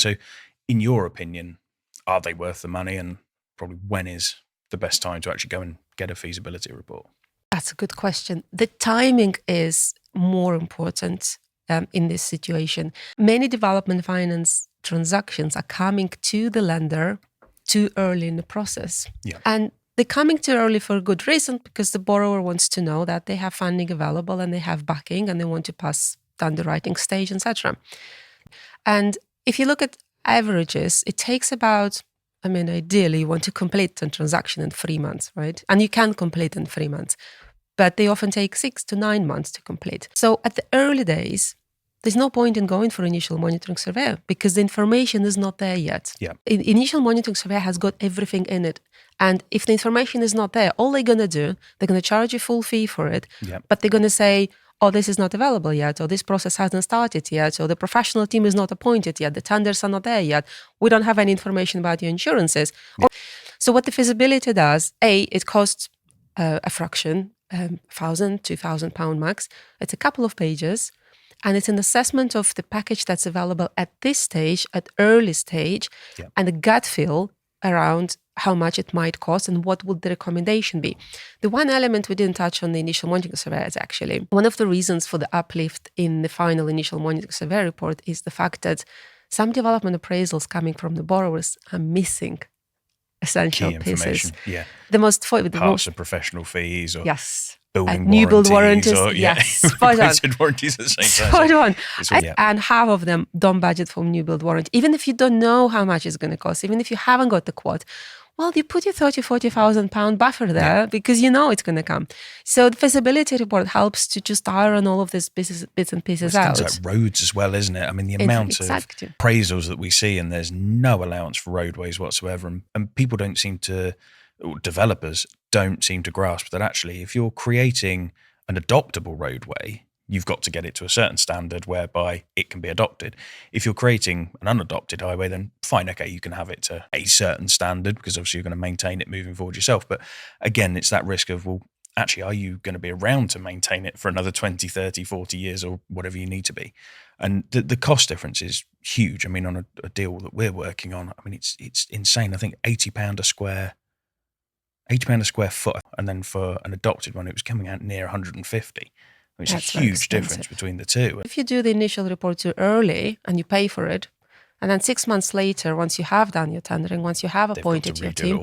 So in your opinion, are they worth the money, and probably when is the best time to actually go and get a feasibility report? That's a good question. The timing is more important in this situation. Many development finance transactions are coming to the lender too early in the process. Yeah. And they're coming too early for a good reason, because the borrower wants to know that they have funding available and they have backing and they want to pass the underwriting stage, etc. And if you look at averages, it takes about, ideally you want to complete a transaction in 3 months, right? And you can complete in 3 months, but they often take 6 to 9 months to complete. So at the early days, there's no point in going for initial monitoring surveyor because the information is not there yet. Yeah. Initial monitoring surveyor has got everything in it. And if the information is not there, all they're going to do, they're going to charge you full fee for it, but they're going to say, oh, this is not available yet, or this process hasn't started yet, or the professional team is not appointed yet, the tenders are not there yet, we don't have any information about your insurances. Yeah. So what the feasibility does, it costs a fraction, £1,000, £2,000 max. It's a couple of pages, and it's an assessment of the package that's available at this stage, at early stage, and a gut feel around how much it might cost and what would the recommendation be. The one element we didn't touch on the initial monitoring survey is actually one of the reasons for the uplift in the final initial monitoring survey report is the fact that some development appraisals coming from the borrowers are missing essential pieces. Yeah. The most parts of professional fees, or building new build warranties, warranties, or replacement warranties at the same time. Spot on. And half of them don't budget for new build warranty. Even if you don't know how much it's going to cost, even if you haven't got the quote, well, you put your £30,000-40,000 buffer there because you know it's going to come. So the feasibility report helps to just iron all of these bits and pieces out. Things like roads as well, isn't it? I mean, the amount of appraisals that we see, and there's no allowance for roadways whatsoever. And people don't seem to, developers don't seem to grasp that actually, if you're creating an adoptable roadway, you've got to get it to a certain standard whereby it can be adopted. If you're creating an unadopted highway, then fine, okay, you can have it to a certain standard because obviously you're going to maintain it moving forward yourself. But again, it's that risk of, well, actually, are you going to be around to maintain it for another 20, 30, 40 years or whatever you need to be? And the cost difference is huge. I mean, on a deal that we're working on, I mean, it's insane. I think £80 a square foot. And then for an adopted one, it was coming out near 150. It's a huge difference between the two. If you do the initial report too early and you pay for it, and then 6 months later, once you have done your tendering, once you have appointed your team,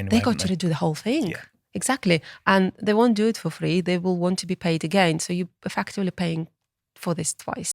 they got to redo the whole thing. Yeah. Exactly. And they won't do it for free. They will want to be paid again. So you're effectively paying for this twice.